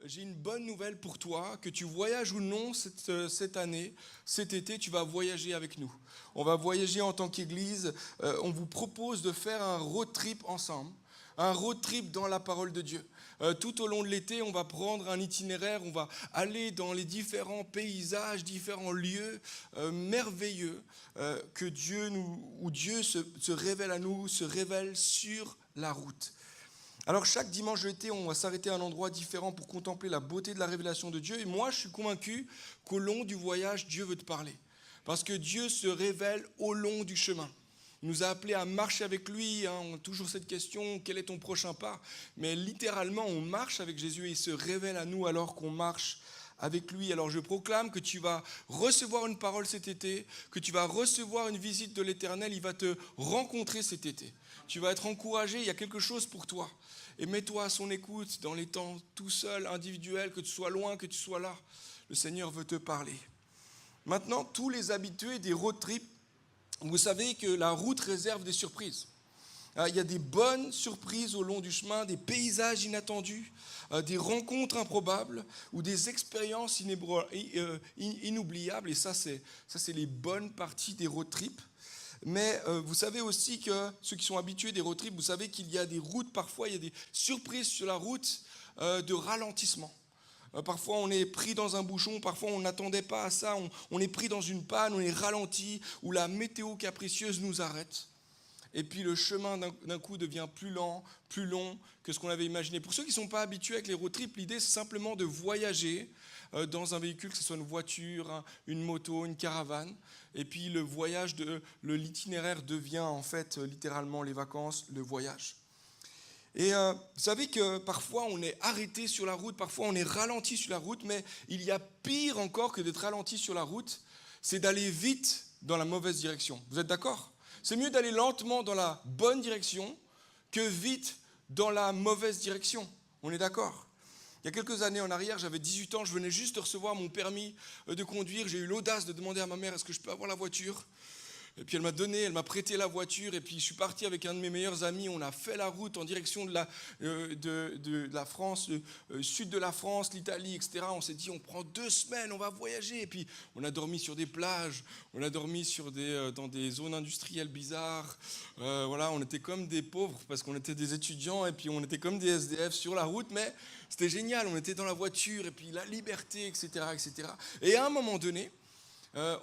j'ai une bonne nouvelle pour toi, que tu voyages ou non cette année, cet été, tu vas voyager avec nous. On va voyager en tant qu'Église. On vous propose de faire un road trip ensemble, un road trip dans la parole de Dieu. Tout au long de l'été, on va prendre un itinéraire, on va aller dans les différents paysages, différents lieux merveilleux où Dieu se révèle à nous, se révèle sur la route. Alors chaque dimanche de l'été, on va s'arrêter à un endroit différent pour contempler la beauté de la révélation de Dieu. Et moi, je suis convaincu qu'au long du voyage, Dieu veut te parler. Parce que Dieu se révèle au long du chemin. Il nous a appelés à marcher avec lui. On a toujours cette question, quel est ton prochain pas? Mais littéralement, on marche avec Jésus et il se révèle à nous alors qu'on marche avec lui. Alors je proclame que tu vas recevoir une parole cet été, que tu vas recevoir une visite de l'Éternel. Il va te rencontrer cet été. Tu vas être encouragé, il y a quelque chose pour toi. Et mets-toi à son écoute dans les temps tout seul, individuel, que tu sois loin, que tu sois là. Le Seigneur veut te parler. Maintenant, tous les habitués des road trips, vous savez que la route réserve des surprises. Il y a des bonnes surprises au long du chemin, des paysages inattendus, des rencontres improbables ou des expériences inoubliables. Et ça, c'est les bonnes parties des road trips. Mais vous savez aussi que ceux qui sont habitués des road trips, vous savez qu'il y a des routes, parfois il y a des surprises sur la route de ralentissement. Parfois on est pris dans un bouchon, parfois on n'attendait pas à ça, on est pris dans une panne, on est ralenti, ou la météo capricieuse nous arrête. Et puis le chemin d'un coup devient plus lent, plus long que ce qu'on avait imaginé. Pour ceux qui ne sont pas habitués avec les road trips, l'idée c'est simplement de voyager dans un véhicule, que ce soit une voiture, une moto, une caravane. Et puis l'itinéraire devient en fait littéralement les vacances, le voyage. Et vous savez que parfois on est arrêté sur la route, parfois on est ralenti sur la route, mais il y a pire encore que d'être ralenti sur la route, c'est d'aller vite dans la mauvaise direction. Vous êtes d'accord ? C'est mieux d'aller lentement dans la bonne direction que vite dans la mauvaise direction. On est d'accord ? Il y a quelques années en arrière, j'avais 18 ans, je venais juste de recevoir mon permis de conduire. J'ai eu l'audace de demander à ma mère, est-ce que je peux avoir la voiture ? Et puis elle m'a prêté la voiture. Et puis je suis parti avec un de mes meilleurs amis. On a fait la route en direction de la France, sud de la France, l'Italie, etc. On s'est dit, on prend 2 semaines, on va voyager. Et puis on a dormi sur des plages, on a dormi dans des zones industrielles bizarres. On était comme des pauvres parce qu'on était des étudiants et puis on était comme des SDF sur la route. Mais c'était génial, on était dans la voiture et puis la liberté, etc., etc. Et à un moment donné,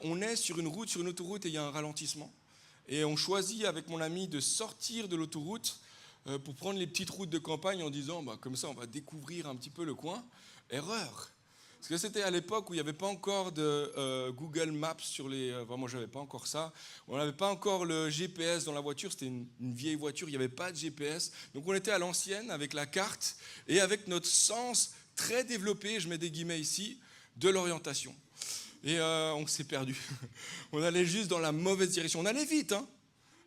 on est sur une autoroute et il y a un ralentissement. Et on choisit avec mon ami de sortir de l'autoroute pour prendre les petites routes de campagne en disant comme ça on va découvrir un petit peu le coin. Erreur. Parce que c'était à l'époque où il n'y avait pas encore de Google Maps sur les... moi je n'avais pas encore ça. On n'avait pas encore le GPS dans la voiture, c'était une vieille voiture, il n'y avait pas de GPS. Donc on était à l'ancienne avec la carte et avec notre sens très développé, je mets des guillemets ici, de l'orientation. Et on s'est perdu. On allait juste dans la mauvaise direction. On allait vite,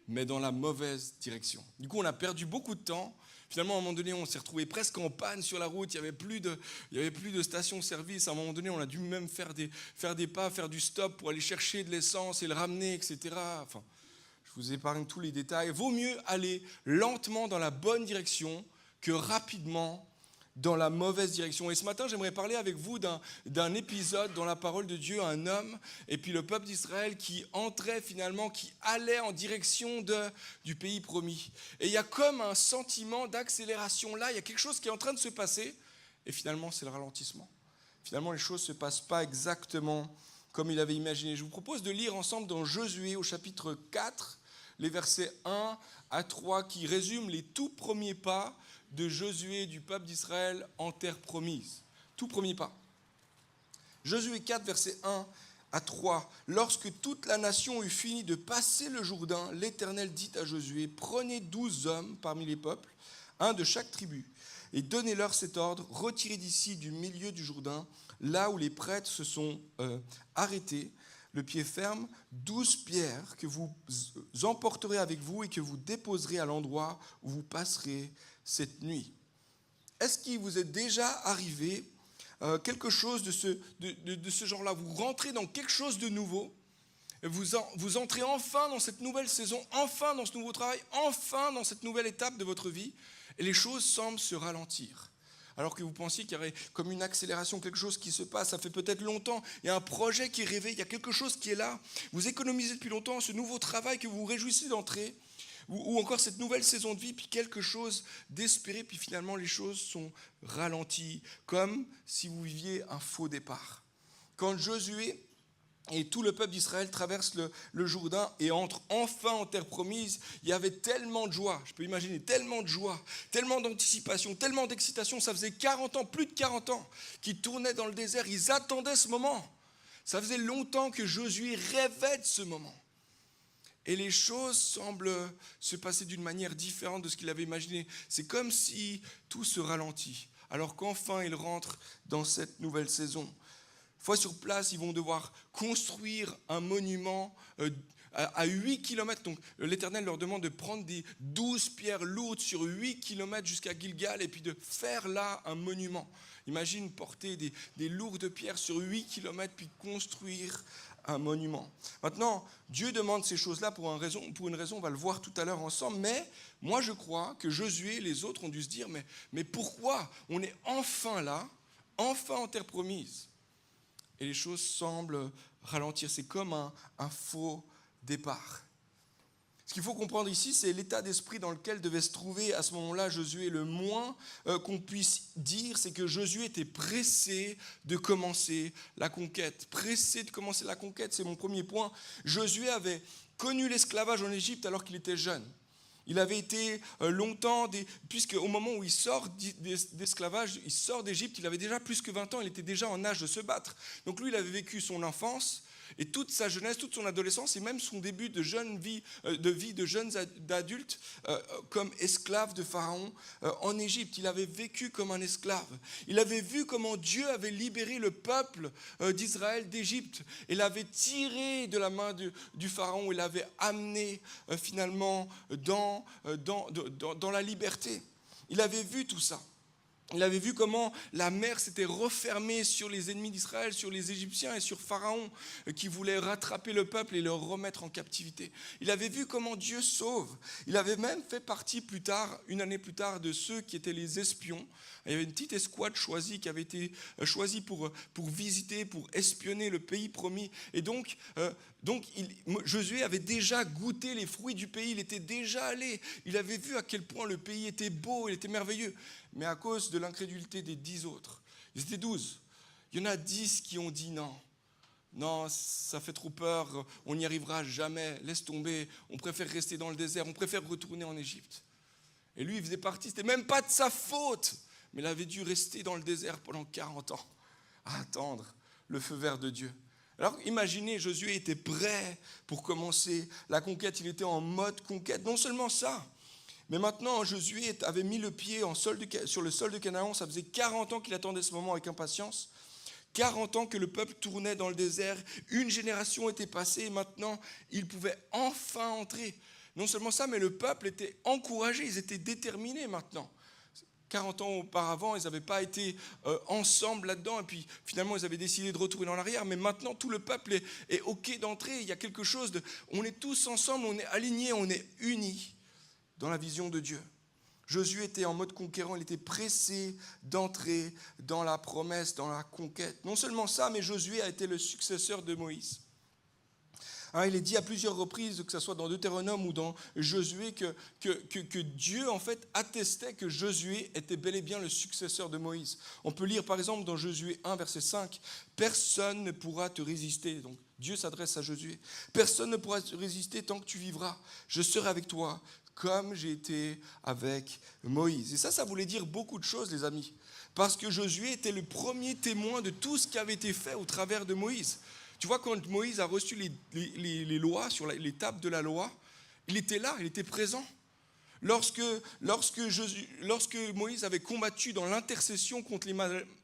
mais dans la mauvaise direction. Du coup, on a perdu beaucoup de temps. Finalement, à un moment donné, on s'est retrouvé presque en panne sur la route. Il n'y avait plus de station-service. À un moment donné, on a dû même faire des pas, faire du stop pour aller chercher de l'essence et le ramener, etc. Enfin, je vous épargne tous les détails. Vaut mieux aller lentement dans la bonne direction que rapidement dans la mauvaise direction. Et ce matin, j'aimerais parler avec vous d'un épisode dans la parole de Dieu, un homme et puis le peuple d'Israël qui entrait finalement, qui allait en direction du pays promis. Et il y a comme un sentiment d'accélération là, il y a quelque chose qui est en train de se passer et finalement c'est le ralentissement. Finalement les choses ne se passent pas exactement comme il avait imaginé. Je vous propose de lire ensemble dans Josué au chapitre 4, les versets 1 à 3 qui résument les tout premiers pas de Josué du peuple d'Israël en terre promise. Tout premier pas. Josué 4, versets 1 à 3. Lorsque toute la nation eut fini de passer le Jourdain, l'Éternel dit à Josué, prenez 12 hommes parmi les peuples, un de chaque tribu, et donnez-leur cet ordre, retirez d'ici du milieu du Jourdain, là où les prêtres se sont arrêtés, le pied ferme, 12 pierres que vous emporterez avec vous et que vous déposerez à l'endroit où vous passerez cette nuit. Est-ce qu'il vous est déjà arrivé quelque chose de ce genre-là? Vous rentrez dans quelque chose de nouveau, vous entrez enfin dans cette nouvelle saison, enfin dans ce nouveau travail, enfin dans cette nouvelle étape de votre vie, et les choses semblent se ralentir. alors que vous pensiez qu'il y aurait comme une accélération, quelque chose qui se passe, ça fait peut-être longtemps, il y a un projet qui est rêvé, il y a quelque chose qui est là, vous économisez depuis longtemps ce nouveau travail que vous vous réjouissez d'entrer, ou encore cette nouvelle saison de vie, puis quelque chose d'espéré, puis finalement les choses sont ralenties, comme si vous viviez un faux départ. Quand Josué et tout le peuple d'Israël traverse le Jourdain et entre enfin en terre promise, il y avait tellement de joie, je peux imaginer, tellement de joie, tellement d'anticipation, tellement d'excitation. Ça faisait 40 ans, plus de 40 ans, qu'ils tournaient dans le désert, ils attendaient ce moment. Ça faisait longtemps que Josué rêvait de ce moment. Et les choses semblent se passer d'une manière différente de ce qu'il avait imaginé. C'est comme si tout se ralentit, alors qu'enfin il rentre dans cette nouvelle saison. Une fois sur place, ils vont devoir construire un monument à 8 km. Donc l'Éternel leur demande de prendre des 12 pierres lourdes sur 8 km jusqu'à Gilgal et puis de faire là un monument. Imagine porter des lourdes pierres sur 8 km puis construire un monument. Maintenant, Dieu demande ces choses-là pour une raison, on va le voir tout à l'heure ensemble, mais moi je crois que Josué et les autres ont dû se dire, mais pourquoi on est enfin là, enfin en terre promise? Et les choses semblent ralentir, c'est comme un faux départ. Ce qu'il faut comprendre ici, c'est l'état d'esprit dans lequel devait se trouver à ce moment-là Josué. Le moins qu'on puisse dire, c'est que Josué était pressé de commencer la conquête. Pressé de commencer la conquête, c'est mon premier point. Josué avait connu l'esclavage en Égypte alors qu'il était jeune. Il avait été longtemps, puisque au moment où il sort d'esclavage, il sort d'Égypte, il avait déjà plus que 20 ans, il était déjà en âge de se battre. Donc lui, il avait vécu son enfance, et toute sa jeunesse, toute son adolescence, et même son début de vie de jeunes adultes comme esclave de Pharaon en Égypte. Il avait vécu comme un esclave. Il avait vu comment Dieu avait libéré le peuple d'Israël d'Égypte et l'avait tiré de la main du Pharaon et l'avait amené finalement dans la liberté. Il avait vu tout ça. Il avait vu comment la mer s'était refermée sur les ennemis d'Israël, sur les Égyptiens et sur Pharaon qui voulait rattraper le peuple et le remettre en captivité. Il avait vu comment Dieu sauve. Il avait même fait partie plus tard, une année plus tard, de ceux qui étaient les espions. Il y avait une petite escouade choisie qui avait été choisie pour visiter, pour espionner le pays promis. Et donc Josué avait déjà goûté les fruits du pays, il était déjà allé. Il avait vu à quel point le pays était beau, il était merveilleux. Mais à cause de l'incrédulité des 10 autres, ils étaient 12. Il y en a 10 qui ont dit non, ça fait trop peur, on n'y arrivera jamais, laisse tomber, on préfère rester dans le désert, on préfère retourner en Égypte. Et lui, il faisait partie, c'était même pas de sa faute, mais il avait dû rester dans le désert pendant 40 ans, à attendre le feu vert de Dieu. Alors imaginez, Josué était prêt pour commencer la conquête, il était en mode conquête. Non seulement ça, mais maintenant Josué avait mis le pied sur le sol de Canaan, ça faisait 40 ans qu'il attendait ce moment avec impatience. 40 ans que le peuple tournait dans le désert, une génération était passée et maintenant il pouvait enfin entrer. Non seulement ça, mais le peuple était encouragé, ils étaient déterminés maintenant. 40 ans auparavant, ils n'avaient pas été ensemble là-dedans et puis finalement ils avaient décidé de retourner en arrière, mais maintenant tout le peuple est OK d'entrer, il y a quelque chose on est tous ensemble, on est alignés, on est unis dans la vision de Dieu. Josué était en mode conquérant, il était pressé d'entrer dans la promesse, dans la conquête. Non seulement ça, mais Josué a été le successeur de Moïse. Il est dit à plusieurs reprises, que ce soit dans Deutéronome ou dans Josué, que Dieu en fait attestait que Josué était bel et bien le successeur de Moïse. On peut lire par exemple dans Josué 1, verset 5, « Personne ne pourra te résister ». Donc Dieu s'adresse à Josué. « Personne ne pourra te résister tant que tu vivras. Je serai avec toi, comme j'ai été avec Moïse. » Et ça voulait dire beaucoup de choses, les amis. Parce que Josué était le premier témoin de tout ce qui avait été fait au travers de Moïse. Tu vois, quand Moïse a reçu les lois, sur les tables de la loi, il était là, il était présent. Lorsque Moïse avait combattu dans l'intercession contre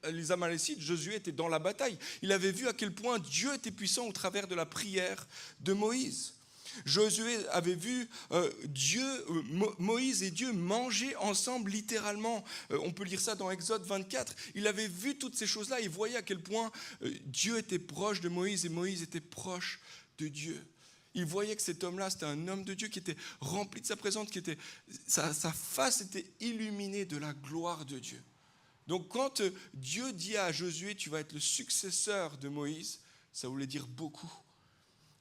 les Amalécites, Josué était dans la bataille. Il avait vu à quel point Dieu était puissant au travers de la prière de Moïse. Josué avait vu Moïse et Dieu manger ensemble littéralement. On peut lire ça dans Exode 24. Il avait vu toutes ces choses-là. Il voyait à quel point Dieu était proche de Moïse et Moïse était proche de Dieu. Il voyait que cet homme-là, c'était un homme de Dieu qui était rempli de sa présence, sa face était illuminée de la gloire de Dieu. Donc quand Dieu dit à Josué, tu vas être le successeur de Moïse, ça voulait dire beaucoup.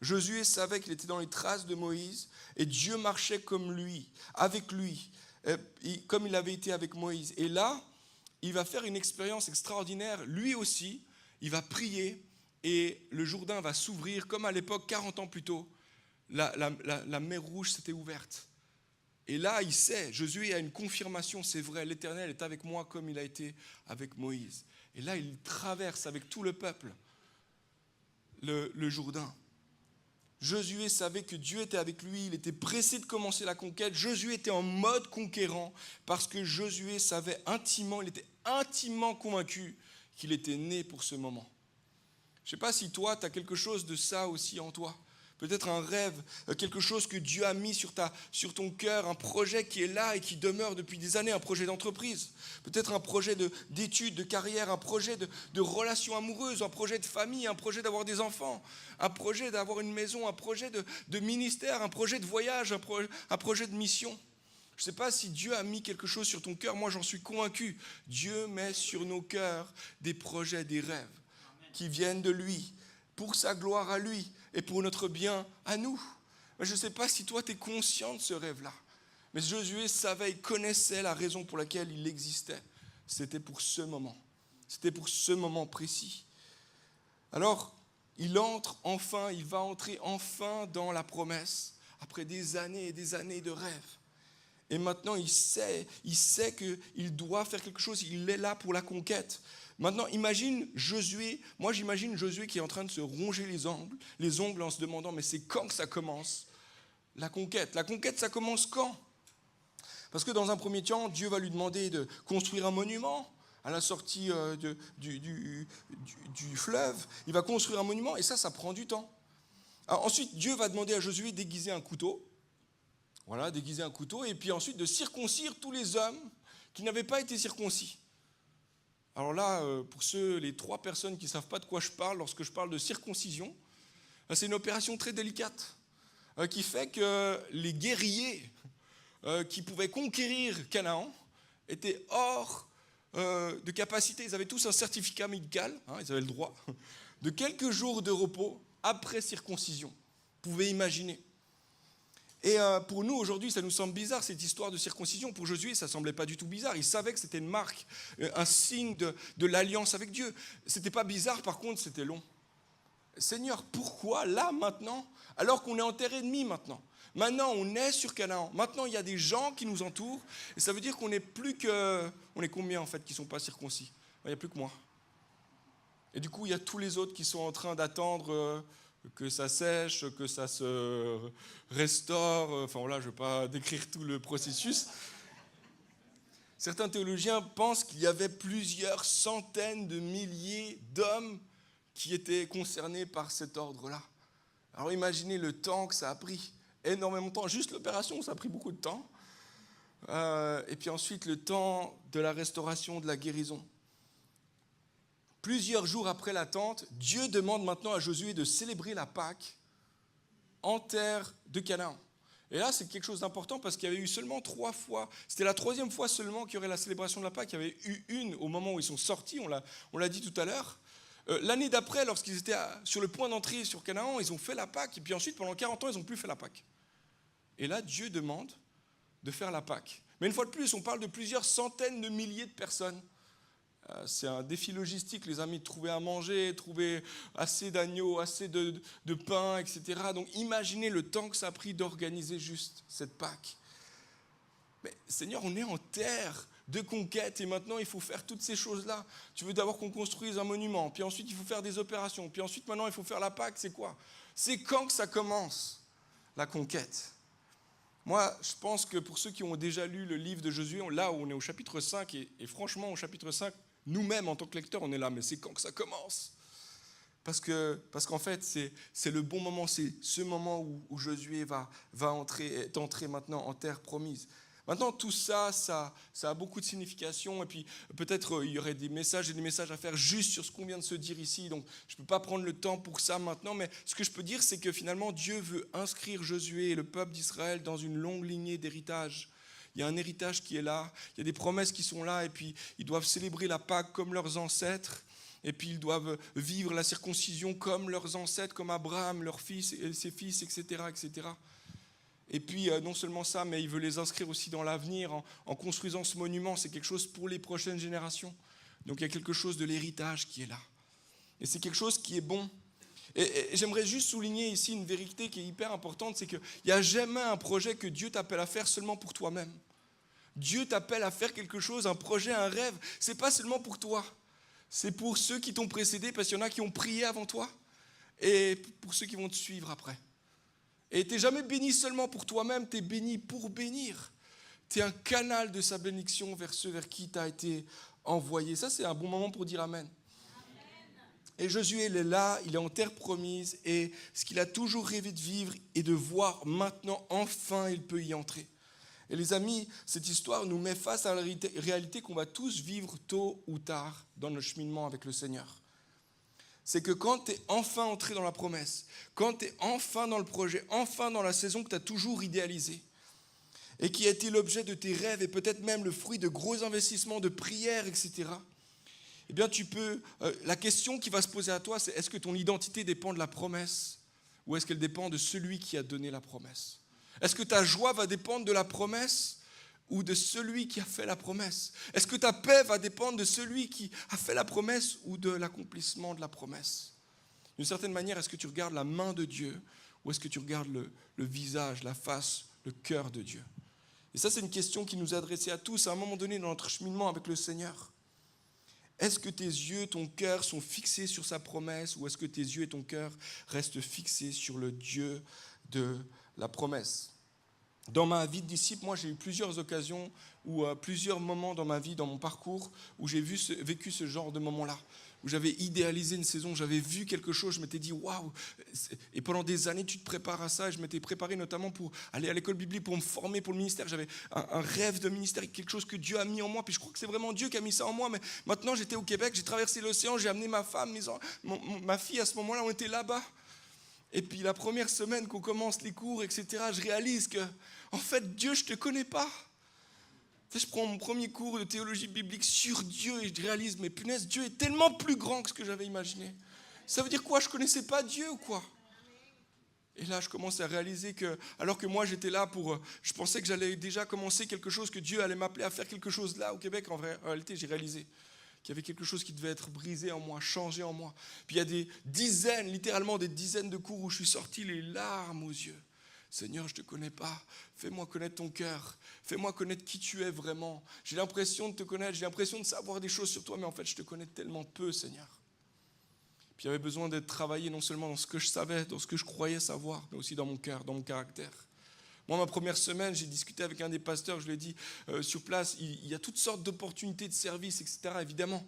Josué savait qu'il était dans les traces de Moïse et Dieu marchait comme lui, avec lui, comme il avait été avec Moïse. Et là, il va faire une expérience extraordinaire. Lui aussi, il va prier et le Jourdain va s'ouvrir comme à l'époque, 40 ans plus tôt. La mer Rouge s'était ouverte. Et là, il sait, Josué a une confirmation, c'est vrai, l'Éternel est avec moi comme il a été avec Moïse. Et là, il traverse avec tout le peuple le Jourdain. Josué savait que Dieu était avec lui, il était pressé de commencer la conquête. Josué était en mode conquérant parce que Josué savait intimement, il était intimement convaincu qu'il était né pour ce moment. Je ne sais pas si toi, tu as quelque chose de ça aussi en toi. Peut-être un rêve, quelque chose que Dieu a mis sur ton cœur, un projet qui est là et qui demeure depuis des années, un projet d'entreprise. Peut-être un projet d'études, de carrière, un projet de relations amoureuses, un projet de famille, un projet d'avoir des enfants, un projet d'avoir une maison, un projet de ministère, un projet de voyage, un projet de mission. Je ne sais pas si Dieu a mis quelque chose sur ton cœur, moi j'en suis convaincu. Dieu met sur nos cœurs des projets, des rêves qui viennent de lui, pour sa gloire à lui et pour notre bien à nous. Mais je ne sais pas si toi tu es conscient de ce rêve-là. Mais Josué savait, il connaissait la raison pour laquelle il existait. C'était pour ce moment. C'était pour ce moment précis. Alors, il va entrer enfin dans la promesse, après des années et des années de rêve. Et maintenant, il sait qu'il doit faire quelque chose, il est là pour la conquête. Maintenant, imagine Josué, moi j'imagine Josué qui est en train de se ronger les ongles en se demandant, mais c'est quand que ça commence, la conquête? La conquête, ça commence quand? Parce que dans un premier temps, Dieu va lui demander de construire un monument à la sortie du fleuve. Il va construire un monument et ça prend du temps. Alors, ensuite, Dieu va demander à Josué d'aiguiser un couteau. Voilà, d'aiguiser un couteau et puis ensuite de circoncire tous les hommes qui n'avaient pas été circoncis. Alors là, pour les 3 personnes qui ne savent pas de quoi je parle lorsque je parle de circoncision, c'est une opération très délicate qui fait que les guerriers qui pouvaient conquérir Canaan étaient hors de capacité. Ils avaient tous un certificat médical, ils avaient le droit, de quelques jours de repos après circoncision. Vous pouvez imaginer. Et pour nous, aujourd'hui, ça nous semble bizarre, cette histoire de circoncision. Pour Josué, ça ne semblait pas du tout bizarre. Il savait que c'était une marque, un signe de l'alliance avec Dieu. Ce n'était pas bizarre, par contre, c'était long. Seigneur, pourquoi là, maintenant, alors qu'on est en terre ennemie maintenant? Maintenant, on est sur Canaan. Maintenant, il y a des gens qui nous entourent. Et ça veut dire qu'on n'est plus que... On est combien, en fait, qui ne sont pas circoncis? Il n'y a plus que moi. Et du coup, il y a tous les autres qui sont en train d'attendre... que ça sèche, que ça se restaure. Enfin voilà, je ne vais pas décrire tout le processus. Certains théologiens pensent qu'il y avait plusieurs centaines de milliers d'hommes qui étaient concernés par cet ordre-là. Alors imaginez le temps que ça a pris. Énormément de temps. Juste l'opération, ça a pris beaucoup de temps. Et puis ensuite, le temps de la restauration, de la guérison. Plusieurs jours après l'attente, Dieu demande maintenant à Josué de célébrer la Pâque en terre de Canaan. Et là, c'est quelque chose d'important parce qu'il y avait eu seulement 3 fois. C'était la 3e fois seulement qu'il y aurait la célébration de la Pâque. Il y avait eu une au moment où ils sont sortis, on l'a dit tout à l'heure. L'année d'après, lorsqu'ils étaient sur le point d'entrée sur Canaan, ils ont fait la Pâque. Et puis ensuite, pendant 40 ans, ils n'ont plus fait la Pâque. Et là, Dieu demande de faire la Pâque. Mais une fois de plus, on parle de plusieurs centaines de milliers de personnes. C'est un défi logistique, les amis, de trouver à manger, trouver assez d'agneaux, assez de pain, etc. Donc imaginez le temps que ça a pris d'organiser juste cette Pâque. Mais Seigneur, on est en terre de conquête et maintenant il faut faire toutes ces choses-là. Tu veux d'abord qu'on construise un monument, puis ensuite il faut faire des opérations, puis ensuite maintenant il faut faire la Pâque, c'est quoi? C'est quand que ça commence, la conquête? Moi, je pense que pour ceux qui ont déjà lu le livre de Josué, là où on est au chapitre 5, et franchement au chapitre 5, nous-mêmes, en tant que lecteurs, on est là, mais c'est quand que ça commence? Parce qu'en fait, c'est le bon moment, c'est ce moment où Josué est entré maintenant en terre promise. Maintenant, tout ça a beaucoup de signification, et puis peut-être il y aurait des messages et des messages à faire juste sur ce qu'on vient de se dire ici, donc je ne peux pas prendre le temps pour ça maintenant, mais ce que je peux dire, c'est que finalement, Dieu veut inscrire Josué et le peuple d'Israël dans une longue lignée d'héritage. Il y a un héritage qui est là, il y a des promesses qui sont là, et puis ils doivent célébrer la Pâque comme leurs ancêtres, et puis ils doivent vivre la circoncision comme leurs ancêtres, comme Abraham, leurs fils, et ses fils, etc., etc. Et puis non seulement ça, mais il veut les inscrire aussi dans l'avenir en construisant ce monument. C'est quelque chose pour les prochaines générations. Donc il y a quelque chose de l'héritage qui est là. Et c'est quelque chose qui est bon. Et j'aimerais juste souligner ici une vérité qui est hyper importante, c'est qu'il n'y a jamais un projet que Dieu t'appelle à faire seulement pour toi-même. Dieu t'appelle à faire quelque chose, un projet, un rêve. Ce n'est pas seulement pour toi. C'est pour ceux qui t'ont précédé, parce qu'il y en a qui ont prié avant toi, et pour ceux qui vont te suivre après. Et tu n'es jamais béni seulement pour toi-même, tu es béni pour bénir. Tu es un canal de sa bénédiction vers ceux vers qui tu as été envoyé. Ça, c'est un bon moment pour dire Amen. Et Josué, il est là, il est en terre promise, et ce qu'il a toujours rêvé de vivre et de voir maintenant, enfin, il peut y entrer. Et les amis, cette histoire nous met face à la réalité qu'on va tous vivre tôt ou tard dans notre cheminement avec le Seigneur. C'est que quand tu es enfin entré dans la promesse, quand tu es enfin dans le projet, enfin dans la saison que tu as toujours idéalisée, et qui a été l'objet de tes rêves, et peut-être même le fruit de gros investissements, de prières, etc., eh bien, la question qui va se poser à toi, c'est est-ce que ton identité dépend de la promesse ou est-ce qu'elle dépend de celui qui a donné la promesse? Est-ce que ta joie va dépendre de la promesse ou de celui qui a fait la promesse? Est-ce que ta paix va dépendre de celui qui a fait la promesse ou de l'accomplissement de la promesse? D'une certaine manière, est-ce que tu regardes la main de Dieu ou est-ce que tu regardes le visage, la face, le cœur de Dieu? Et ça, c'est une question qui nous est adressée à tous à un moment donné dans notre cheminement avec le Seigneur. Est-ce que tes yeux, ton cœur sont fixés sur sa promesse ou est-ce que tes yeux et ton cœur restent fixés sur le Dieu de la promesse? Dans ma vie de disciple, moi j'ai eu plusieurs occasions ou plusieurs moments dans ma vie, dans mon parcours, où j'ai vécu ce genre de moment-là, où j'avais idéalisé une saison, j'avais vu quelque chose, je m'étais dit waouh, et pendant des années tu te prépares à ça, et je m'étais préparé notamment pour aller à l'école biblique, pour me former pour le ministère, j'avais un rêve de ministère, quelque chose que Dieu a mis en moi, puis je crois que c'est vraiment Dieu qui a mis ça en moi, mais maintenant j'étais au Québec, j'ai traversé l'océan, j'ai amené ma femme, ma fille à ce moment-là, on était là-bas. Et puis la première semaine qu'on commence les cours, etc., je réalise que, en fait, Dieu, je ne te connais pas. Je prends mon premier cours de théologie biblique sur Dieu et je réalise, mais punaise, Dieu est tellement plus grand que ce que j'avais imaginé. Ça veut dire quoi? Je ne connaissais pas Dieu ou quoi? Et là, je commence à réaliser que, alors que moi, j'étais là je pensais que j'allais déjà commencer quelque chose, que Dieu allait m'appeler à faire quelque chose là au Québec. En réalité, j'ai réalisé qu'il y avait quelque chose qui devait être brisé en moi, changé en moi. Puis il y a des dizaines, littéralement des dizaines de cours où je suis sorti les larmes aux yeux. Seigneur, je ne te connais pas. Fais-moi connaître ton cœur. Fais-moi connaître qui tu es vraiment. J'ai l'impression de te connaître, j'ai l'impression de savoir des choses sur toi, mais en fait, je te connais tellement peu, Seigneur. Puis il y avait besoin d'être travaillé non seulement dans ce que je savais, dans ce que je croyais savoir, mais aussi dans mon cœur, dans mon caractère. Moi, ma première semaine, j'ai discuté avec un des pasteurs, je lui ai dit, sur place, il y a toutes sortes d'opportunités de service, etc., évidemment.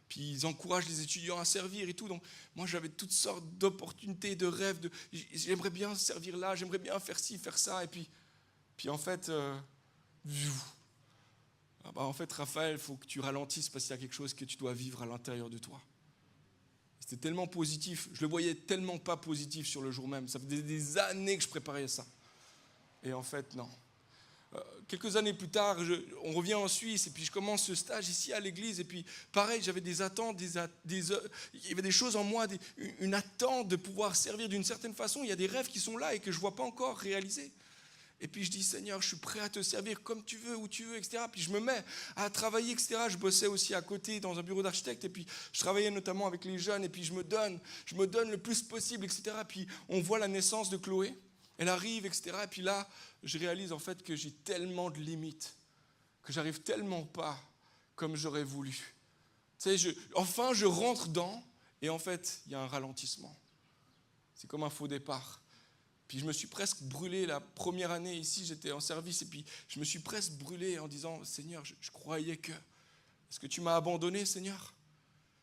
Puis ils encouragent les étudiants à servir et tout. Donc moi, j'avais toutes sortes d'opportunités, de rêves. J'aimerais bien servir là, j'aimerais bien faire ci, faire ça. Et puis en fait, en fait, Raphaël, il faut que tu ralentisses parce qu'il y a quelque chose que tu dois vivre à l'intérieur de toi. C'était tellement positif. Je le voyais tellement pas positif sur le jour même. Ça faisait des années que je préparais ça. Et en fait, non. Quelques années plus tard, on revient en Suisse et puis je commence ce stage ici à l'église. Et puis pareil, j'avais des attentes, il y avait des choses en moi, une attente de pouvoir servir d'une certaine façon. Il y a des rêves qui sont là et que je ne vois pas encore réalisés. Et puis je dis, Seigneur, je suis prêt à te servir comme tu veux, où tu veux, etc. Puis je me mets à travailler, etc. Je bossais aussi à côté dans un bureau d'architecte. Et puis je travaillais notamment avec les jeunes. Et puis je me donne le plus possible, etc. Puis on voit la naissance de Chloé. Elle arrive, etc. Et puis là, je réalise en fait que j'ai tellement de limites, que j'arrive tellement pas comme j'aurais voulu. Tu sais, enfin, je rentre dedans et en fait, il y a un ralentissement. C'est comme un faux départ. Puis je me suis presque brûlé la première année ici, j'étais en service et puis je me suis presque brûlé en disant, Seigneur, je croyais que... Est-ce que tu m'as abandonné, Seigneur?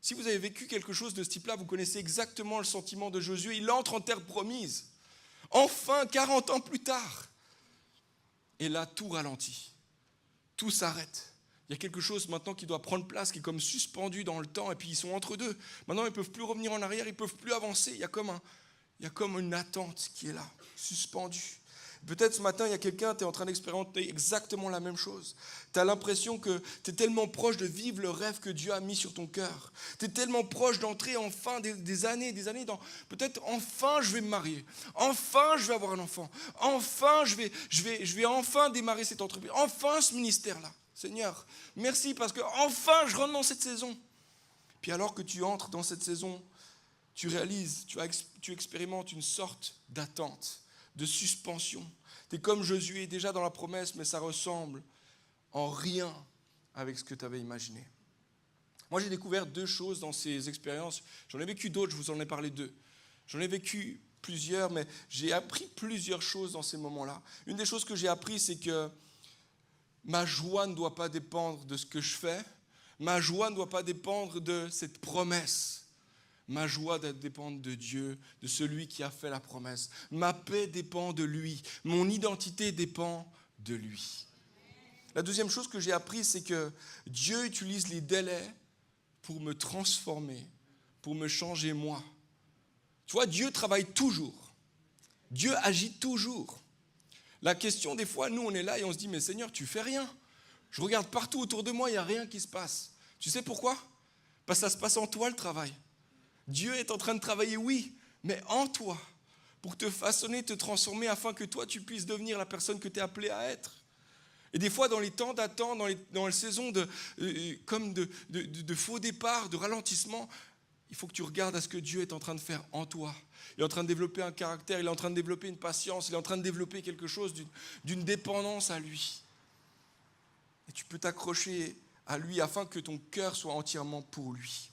Si vous avez vécu quelque chose de ce type-là, vous connaissez exactement le sentiment de Josué. Il entre en terre promise. Enfin, 40 ans plus tard. Et là, tout ralentit. Tout s'arrête. Il y a quelque chose maintenant qui doit prendre place, qui est comme suspendu dans le temps, et puis ils sont entre deux. Maintenant, ils ne peuvent plus revenir en arrière, ils ne peuvent plus avancer. Il y a comme une attente qui est là, suspendue. Peut-être ce matin, il y a quelqu'un, tu es en train d'expérimenter exactement la même chose. Tu as l'impression que tu es tellement proche de vivre le rêve que Dieu a mis sur ton cœur. Tu es tellement proche d'entrer enfin des années dans peut-être enfin je vais me marier. Enfin je vais avoir un enfant. Enfin je vais enfin démarrer cette entreprise. Enfin ce ministère-là. Seigneur, merci parce que enfin je rentre dans cette saison. Puis alors que tu entres dans cette saison, tu réalises, tu expérimentes une sorte d'attente, de suspension. Tu es comme Josué, déjà dans la promesse, mais ça ressemble en rien avec ce que tu avais imaginé. Moi, j'ai découvert 2 choses dans ces expériences. J'en ai vécu d'autres, je vous en ai parlé 2. J'en ai vécu plusieurs, mais j'ai appris plusieurs choses dans ces moments-là. Une des choses que j'ai appris, c'est que ma joie ne doit pas dépendre de ce que je fais. Ma joie ne doit pas dépendre de cette promesse. Ma joie doit dépendre de Dieu, de celui qui a fait la promesse. Ma paix dépend de lui. Mon identité dépend de lui. La deuxième chose que j'ai appris, c'est que Dieu utilise les délais pour me transformer, pour me changer moi. Tu vois, Dieu travaille toujours. Dieu agit toujours. La question, des fois, nous, on est là et on se dit, mais Seigneur, tu fais rien. Je regarde partout autour de moi, il n'y a rien qui se passe. Tu sais pourquoi ? Parce que ça se passe en toi, le travail. Dieu est en train de travailler, oui, mais en toi, pour te façonner, te transformer, afin que toi, tu puisses devenir la personne que tu es appelé à être. Et des fois, dans les temps d'attente, dans les saisons de faux départ, de ralentissement, il faut que tu regardes à ce que Dieu est en train de faire en toi. Il est en train de développer un caractère, il est en train de développer une patience, il est en train de développer quelque chose d'une dépendance à lui. Et tu peux t'accrocher à lui afin que ton cœur soit entièrement pour lui.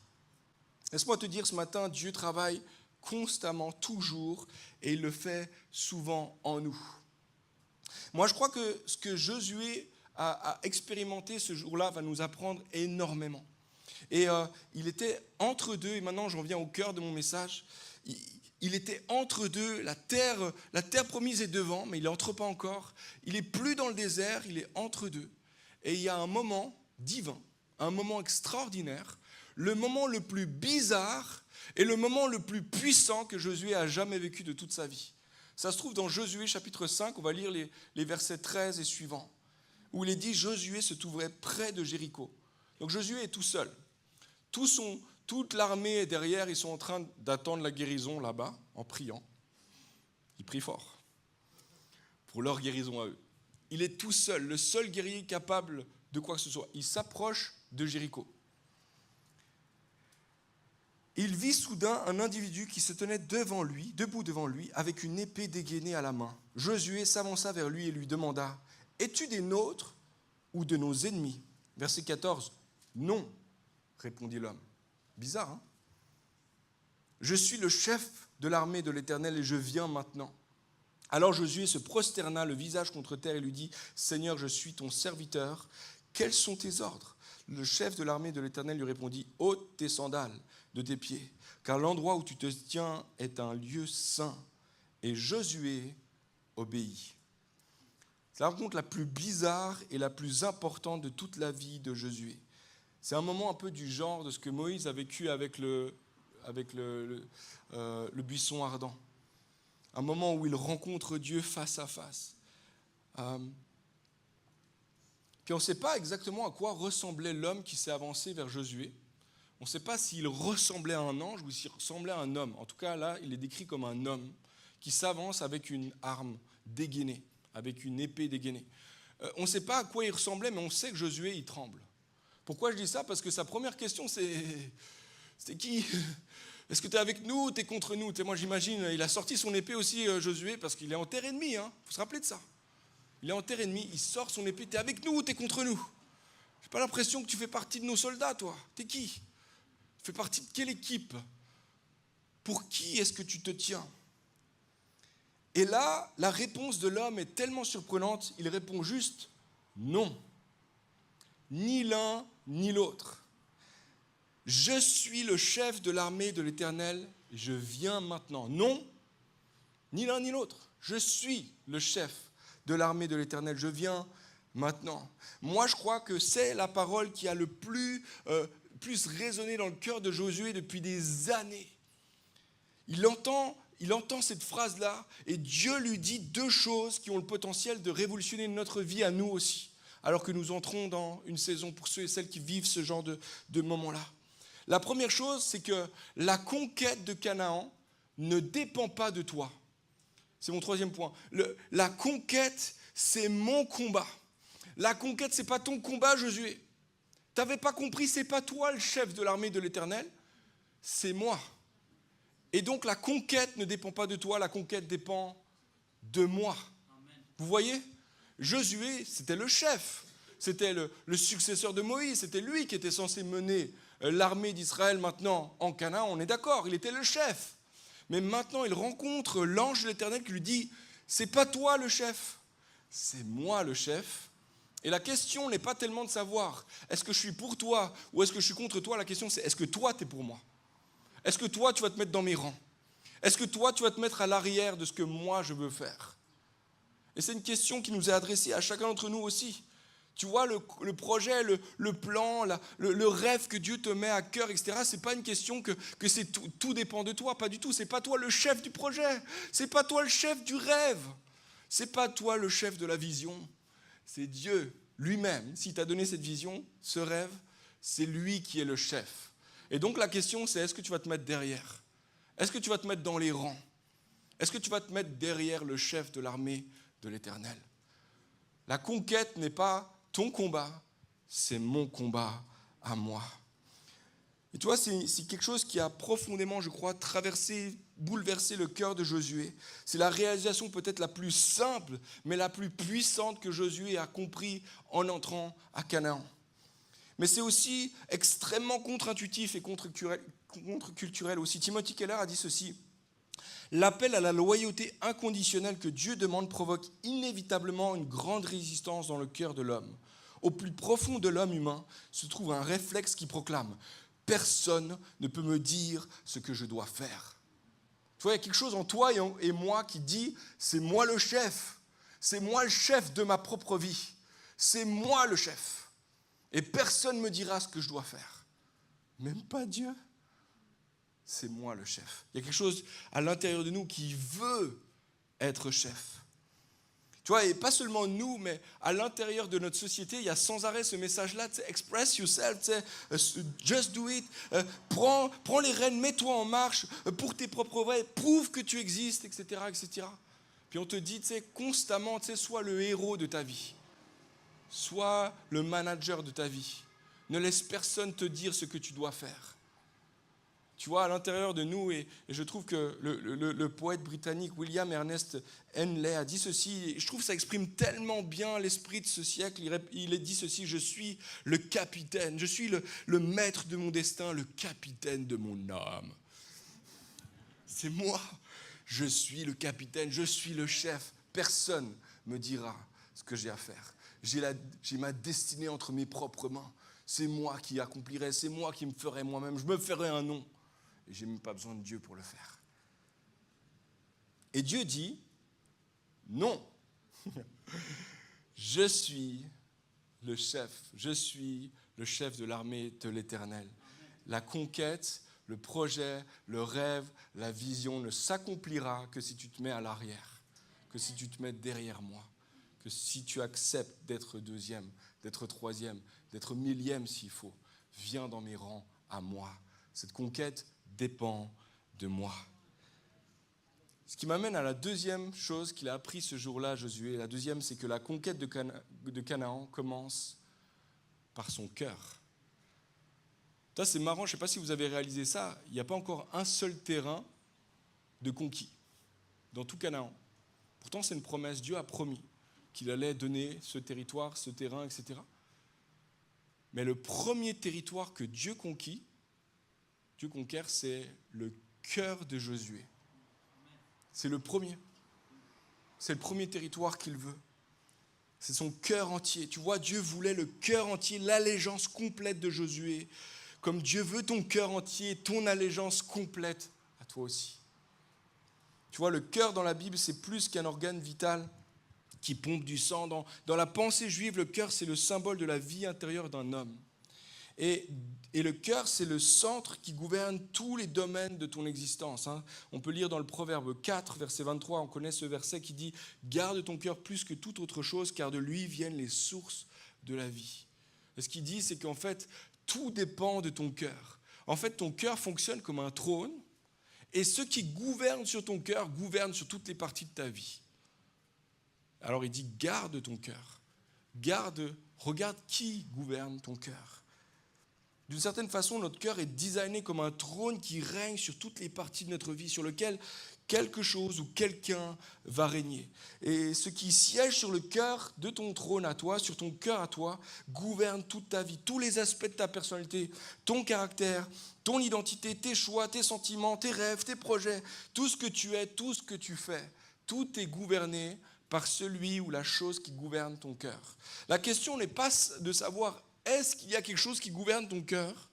Laisse-moi te dire ce matin, Dieu travaille constamment, toujours, et il le fait souvent en nous. Moi, je crois que ce que Josué a expérimenté ce jour-là va nous apprendre énormément. Et il était entre deux, et maintenant j'en viens au cœur de mon message, il était entre deux, la terre promise est devant, mais il n'entre pas encore. Il n'est plus dans le désert, il est entre deux. Et il y a un moment divin, un moment extraordinaire, le moment le plus bizarre et le moment le plus puissant que Josué a jamais vécu de toute sa vie. Ça se trouve dans Josué chapitre 5, on va lire les versets 13 et suivants, où il est dit « Josué se trouvait près de Jéricho ». Donc Josué est tout seul. Toute l'armée est derrière, ils sont en train d'attendre la guérison là-bas, en priant. Ils prient fort pour leur guérison à eux. Il est tout seul, le seul guerrier capable de quoi que ce soit. Il s'approche de Jéricho. Il vit soudain un individu qui se tenait debout devant lui, avec une épée dégainée à la main. Josué s'avança vers lui et lui demanda « Es-tu des nôtres ou de nos ennemis ?» Verset 14. « Non, répondit l'homme. » Bizarre, hein ? « Je suis le chef de l'armée de l'Éternel et je viens maintenant. » Alors Josué se prosterna le visage contre terre et lui dit « Seigneur, je suis ton serviteur. Quels sont tes ordres ?» Le chef de l'armée de l'Éternel lui répondit « Ôte tes sandales de tes pieds, car l'endroit où tu te tiens est un lieu saint. » Et Josué obéit. C'est la rencontre la plus bizarre et la plus importante de toute la vie de Josué. C'est un moment un peu du genre de ce que Moïse a vécu avec le buisson ardent. Un moment où il rencontre Dieu face à face. Puis on ne sait pas exactement à quoi ressemblait l'homme qui s'est avancé vers Josué. On ne sait pas s'il ressemblait à un ange ou s'il ressemblait à un homme. En tout cas, là, il est décrit comme un homme qui s'avance avec une arme dégainée, avec une épée dégainée. On ne sait pas à quoi il ressemblait, mais on sait que Josué, il tremble. Pourquoi je dis ça ? Parce que sa première question, c'était qui ? Est-ce que tu es avec nous ou tu es contre nous ? Moi, j'imagine, il a sorti son épée aussi, Josué, parce qu'il est en terre ennemie. Il faut se rappeler de ça. Il est en terre ennemie, il sort son épée. Tu es avec nous ou tu es contre nous ? Je n'ai pas l'impression que tu fais partie de nos soldats, toi. Tu es qui ? Tu fais partie de quelle équipe ? Pour qui est-ce que tu te tiens ? Et là, la réponse de l'homme est tellement surprenante, il répond juste non. Ni l'un, ni l'autre. Je suis le chef de l'armée de l'Éternel, et je viens maintenant. Non, ni l'un, ni l'autre. Je suis le chef de l'armée de l'Éternel, je viens maintenant. Moi, je crois que c'est la parole qui a le plus résonné dans le cœur de Josué depuis des années. Il entend il entend cette phrase-là et Dieu lui dit deux choses qui ont le potentiel de révolutionner notre vie à nous aussi, alors que nous entrons dans une saison pour ceux et celles qui vivent ce genre de moments-là. La première chose, c'est que la conquête de Canaan ne dépend pas de toi. C'est mon troisième point. La conquête, c'est mon combat. La conquête, ce n'est pas ton combat, Josué. Tu n'avais pas compris, ce n'est pas toi le chef de l'armée de l'Éternel, c'est moi. Et donc la conquête ne dépend pas de toi, la conquête dépend de moi. Amen. Vous voyez ? Josué, c'était le chef, c'était le successeur de Moïse, c'était lui qui était censé mener l'armée d'Israël maintenant en Canaan, on est d'accord, il était le chef. Mais maintenant, il rencontre l'ange de l'Éternel qui lui dit « C'est pas toi le chef, c'est moi le chef. » Et la question n'est pas tellement de savoir est-ce que je suis pour toi ou est-ce que je suis contre toi. La question c'est est-ce que toi tu es pour moi ? Est-ce que toi tu vas te mettre dans mes rangs ? Est-ce que toi tu vas te mettre à l'arrière de ce que moi je veux faire ? Et c'est une question qui nous est adressée à chacun d'entre nous aussi. Tu vois, le projet, le plan, le rêve que Dieu te met à cœur, etc., ce n'est pas une question que c'est tout dépend de toi, pas du tout. Ce n'est pas toi le chef du projet, ce n'est pas toi le chef du rêve, ce n'est pas toi le chef de la vision. C'est Dieu lui-même. S'il t'a donné cette vision, ce rêve, c'est lui qui est le chef. Et donc la question, c'est est-ce que tu vas te mettre derrière ? Est-ce que tu vas te mettre dans les rangs ? Est-ce que tu vas te mettre derrière le chef de l'armée de l'Éternel ? La conquête n'est pas ton combat, c'est mon combat à moi. Et tu vois, c'est quelque chose qui a profondément, je crois, traversé, bouleversé le cœur de Josué. C'est la réalisation peut-être la plus simple, mais la plus puissante que Josué a compris en entrant à Canaan. Mais c'est aussi extrêmement contre-intuitif et contre-culturel aussi. Timothy Keller a dit ceci. L'appel à la loyauté inconditionnelle que Dieu demande provoque inévitablement une grande résistance dans le cœur de l'homme. Au plus profond de l'homme humain se trouve un réflexe qui proclame « Personne ne peut me dire ce que je dois faire ». Tu vois, il y a quelque chose en toi et moi qui dit « C'est moi le chef, c'est moi le chef de ma propre vie, c'est moi le chef. Et personne ne me dira ce que je dois faire. » Même pas Dieu. C'est moi le chef. Il y a quelque chose à l'intérieur de nous qui veut être chef. Tu vois, et pas seulement nous, mais à l'intérieur de notre société, il y a sans arrêt ce message-là, express yourself, just do it, prends les rênes, mets-toi en marche pour tes propres rêves, prouve que tu existes, etc., etc. Puis on te dit, constamment, sois le héros de ta vie, sois le manager de ta vie. Ne laisse personne te dire ce que tu dois faire. Tu vois, à l'intérieur de nous, et je trouve que le poète britannique William Ernest Henley a dit ceci, et je trouve que ça exprime tellement bien l'esprit de ce siècle. Il a dit ceci, je suis le capitaine, je suis le maître de mon destin, le capitaine de mon âme. C'est moi, je suis le capitaine, je suis le chef. Personne ne me dira ce que j'ai à faire. J'ai ma destinée entre mes propres mains. C'est moi qui accomplirai, c'est moi qui me ferai moi-même, je me ferai un nom. Et je n'ai même pas besoin de Dieu pour le faire. Et Dieu dit, non, je suis le chef de l'armée de l'Éternel. La conquête, le projet, le rêve, la vision ne s'accomplira que si tu te mets à l'arrière, que si tu te mets derrière moi, que si tu acceptes d'être deuxième, d'être troisième, d'être millième s'il faut. Viens dans mes rangs à moi. Cette conquête dépend de moi. Ce qui m'amène à la deuxième chose qu'il a appris ce jour-là, Josué. La deuxième, c'est que la conquête de Canaan commence par son cœur. Ça, c'est marrant, je ne sais pas si vous avez réalisé ça, il n'y a pas encore un seul terrain de conquis dans tout Canaan. Pourtant, c'est une promesse, Dieu a promis qu'il allait donner ce territoire, ce terrain, etc. Mais le premier territoire que Dieu conquiert, c'est le cœur de Josué. C'est le premier. C'est le premier territoire qu'il veut. C'est son cœur entier. Tu vois, Dieu voulait le cœur entier, l'allégeance complète de Josué. Comme Dieu veut ton cœur entier, ton allégeance complète à toi aussi. Tu vois, le cœur dans la Bible, c'est plus qu'un organe vital qui pompe du sang. Dans la pensée juive, le cœur, c'est le symbole de la vie intérieure d'un homme. Et Et le cœur, c'est le centre qui gouverne tous les domaines de ton existence. On peut lire dans le Proverbe 4, verset 23, on connaît ce verset qui dit « Garde ton cœur plus que toute autre chose, car de lui viennent les sources de la vie. » Et ce qu'il dit, c'est qu'en fait, tout dépend de ton cœur. En fait, ton cœur fonctionne comme un trône, et ce qui gouverne sur ton cœur gouverne sur toutes les parties de ta vie. Alors il dit « Garde ton cœur. Regarde qui gouverne ton cœur. » D'une certaine façon, notre cœur est designé comme un trône qui règne sur toutes les parties de notre vie, sur lequel quelque chose ou quelqu'un va régner. Et ce qui siège sur le cœur de ton trône à toi, sur ton cœur à toi, gouverne toute ta vie, tous les aspects de ta personnalité, ton caractère, ton identité, tes choix, tes sentiments, tes rêves, tes projets, tout ce que tu es, tout ce que tu fais. Tout est gouverné par celui ou la chose qui gouverne ton cœur. La question n'est pas de savoir est-ce qu'il y a quelque chose qui gouverne ton cœur?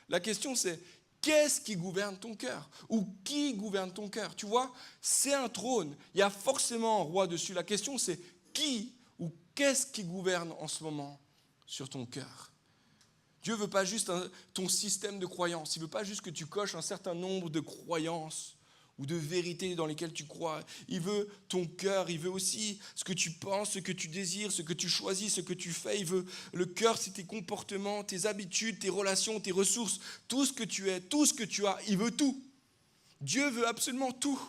La question c'est qu'est-ce qui gouverne ton cœur? Ou qui gouverne ton cœur? Tu vois, c'est un trône, il y a forcément un roi dessus. La question c'est qui ou qu'est-ce qui gouverne en ce moment sur ton cœur? Dieu ne veut pas juste ton système de croyances, il ne veut pas juste que tu coches un certain nombre de croyances ou de vérités dans lesquelles tu crois. Il veut ton cœur, il veut aussi ce que tu penses, ce que tu désires, ce que tu choisis, ce que tu fais. Il veut le cœur, c'est tes comportements, tes habitudes, tes relations, tes ressources, tout ce que tu es, tout ce que tu as. Il veut tout. Dieu veut absolument tout.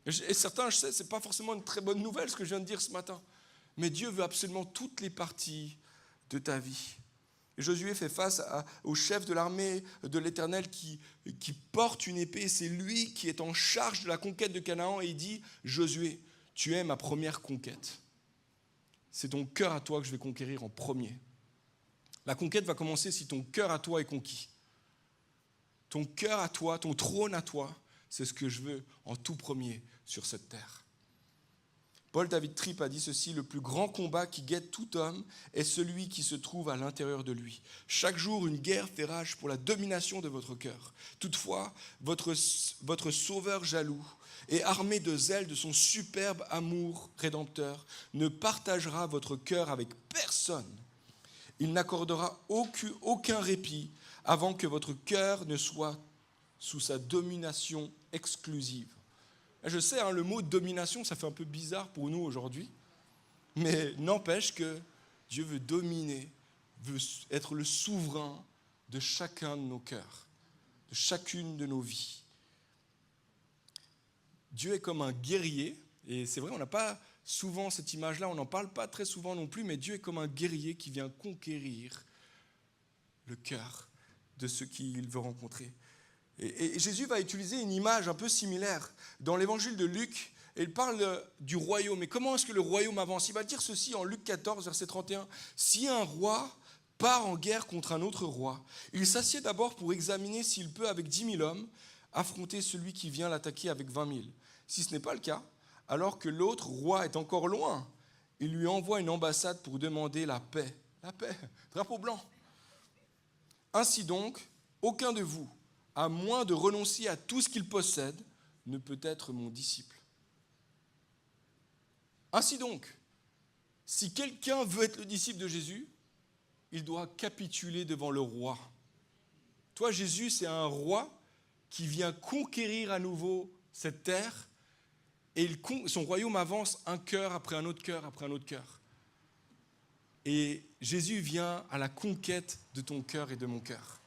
Et certains, je sais, ce n'est pas forcément une très bonne nouvelle ce que je viens de dire ce matin. Mais Dieu veut absolument toutes les parties de ta vie. Et Josué fait face au chef de l'armée de l'Éternel qui porte une épée. C'est lui qui est en charge de la conquête de Canaan et il dit « Josué, tu es ma première conquête. C'est ton cœur à toi que je vais conquérir en premier. La conquête va commencer si ton cœur à toi est conquis. Ton cœur à toi, ton trône à toi, c'est ce que je veux en tout premier sur cette terre. » Paul David Tripp a dit ceci, « Le plus grand combat qui guette tout homme est celui qui se trouve à l'intérieur de lui. Chaque jour, une guerre fait rage pour la domination de votre cœur. Toutefois, votre sauveur jaloux et armé de zèle de son superbe amour rédempteur ne partagera votre cœur avec personne. Il n'accordera aucun répit avant que votre cœur ne soit sous sa domination exclusive. » Je sais, le mot domination, ça fait un peu bizarre pour nous aujourd'hui, mais n'empêche que Dieu veut dominer, veut être le souverain de chacun de nos cœurs, de chacune de nos vies. Dieu est comme un guerrier, et c'est vrai, on n'a pas souvent cette image-là, on n'en parle pas très souvent non plus, mais Dieu est comme un guerrier qui vient conquérir le cœur de ceux qu'il veut rencontrer. Et Jésus va utiliser une image un peu similaire. Dans l'évangile de Luc, il parle du royaume. Mais comment est-ce que le royaume avance? Il va dire ceci en Luc 14, verset 31. « Si un roi part en guerre contre un autre roi, il s'assied d'abord pour examiner s'il peut, avec 10 000 hommes, affronter celui qui vient l'attaquer avec 20 000. Si ce n'est pas le cas, alors que l'autre roi est encore loin, il lui envoie une ambassade pour demander la paix. La paix, drapeau blanc. Ainsi donc, aucun de vous, à moins de renoncer à tout ce qu'il possède, ne peut être mon disciple. » Ainsi donc, si quelqu'un veut être le disciple de Jésus, il doit capituler devant le roi. Toi, Jésus, c'est un roi qui vient conquérir à nouveau cette terre, et son royaume avance un cœur après un autre cœur après un autre cœur. Et Jésus vient à la conquête de ton cœur et de mon cœur.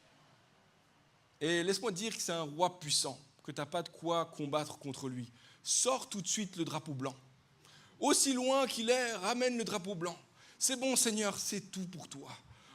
Et laisse-moi te dire que c'est un roi puissant, que tu n'as pas de quoi combattre contre lui. Sors tout de suite le drapeau blanc. Aussi loin qu'il est, ramène le drapeau blanc. C'est bon, Seigneur, c'est tout pour toi.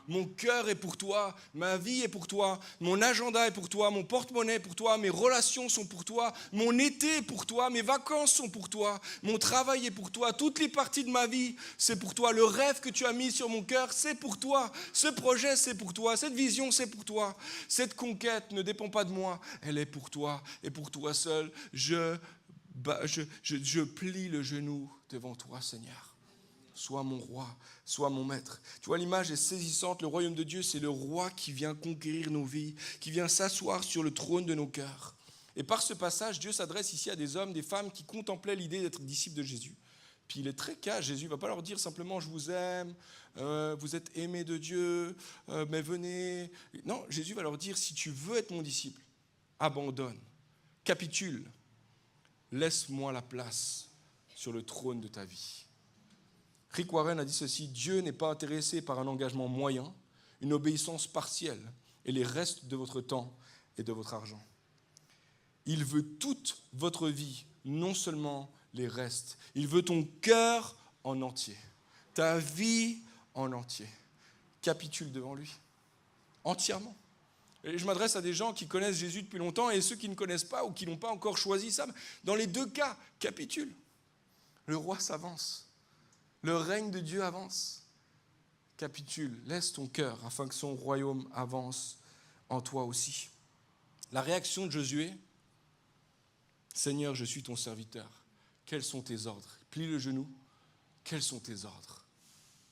Mon cœur est pour toi, ma vie est pour toi, mon agenda est pour toi, mon porte-monnaie est pour toi, mes relations sont pour toi, mon été est pour toi, mes vacances sont pour toi, mon travail est pour toi, toutes les parties de ma vie, c'est pour toi. Le rêve que tu as mis sur mon cœur, c'est pour toi. Ce projet, c'est pour toi. Cette vision, c'est pour toi. Cette conquête ne dépend pas de moi, elle est pour toi et pour toi seul. Je plie le genou devant toi, Seigneur. Sois mon roi, sois mon maître. Tu vois, l'image est saisissante. Le royaume de Dieu, c'est le roi qui vient conquérir nos vies, qui vient s'asseoir sur le trône de nos cœurs. Et par ce passage, Dieu s'adresse ici à des hommes, des femmes qui contemplaient l'idée d'être disciples de Jésus. Puis il est très cash, Jésus ne va pas leur dire simplement « je vous aime, vous êtes aimés de Dieu, mais venez ». Non, Jésus va leur dire « si tu veux être mon disciple, abandonne, capitule, laisse-moi la place sur le trône de ta vie ». Rick Warren a dit ceci, Dieu n'est pas intéressé par un engagement moyen, une obéissance partielle et les restes de votre temps et de votre argent. Il veut toute votre vie, non seulement les restes. Il veut ton cœur en entier, ta vie en entier. Capitule devant lui, entièrement. Et je m'adresse à des gens qui connaissent Jésus depuis longtemps et ceux qui ne connaissent pas ou qui n'ont pas encore choisi ça. Dans les deux cas, capitule. Le roi s'avance. Le règne de Dieu avance. Capitule, laisse ton cœur afin que son royaume avance en toi aussi. La réaction de Josué, Seigneur, je suis ton serviteur. Quels sont tes ordres? Plie le genou. Quels sont tes ordres?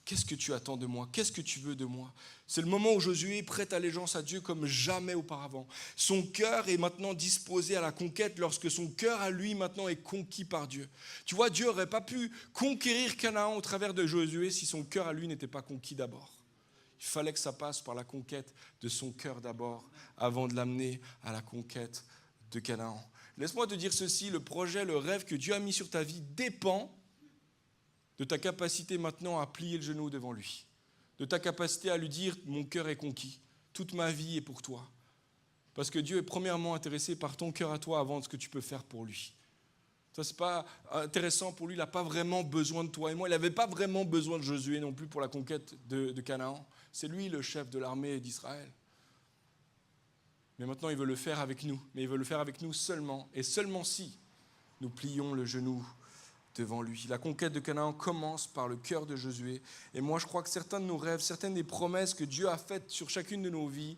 Qu'est-ce que tu attends de moi? Qu'est-ce que tu veux de moi? C'est le moment où Josué prête allégeance à Dieu comme jamais auparavant. Son cœur est maintenant disposé à la conquête lorsque son cœur à lui maintenant est conquis par Dieu. Tu vois, Dieu n'aurait pas pu conquérir Canaan au travers de Josué si son cœur à lui n'était pas conquis d'abord. Il fallait que ça passe par la conquête de son cœur d'abord avant de l'amener à la conquête de Canaan. Laisse-moi te dire ceci, le projet, le rêve que Dieu a mis sur ta vie dépend de ta capacité maintenant à plier le genou devant lui, de ta capacité à lui dire « mon cœur est conquis, toute ma vie est pour toi ». Parce que Dieu est premièrement intéressé par ton cœur à toi avant de ce que tu peux faire pour lui. Ça, c'est pas intéressant pour lui, il n'a pas vraiment besoin de toi et moi. Il n'avait pas vraiment besoin de Josué non plus pour la conquête de Canaan. C'est lui le chef de l'armée d'Israël. Mais maintenant, il veut le faire avec nous. Mais il veut le faire avec nous seulement, et seulement si nous plions le genou devant lui. La conquête de Canaan commence par le cœur de Josué. Et moi, je crois que certains de nos rêves, certaines des promesses que Dieu a faites sur chacune de nos vies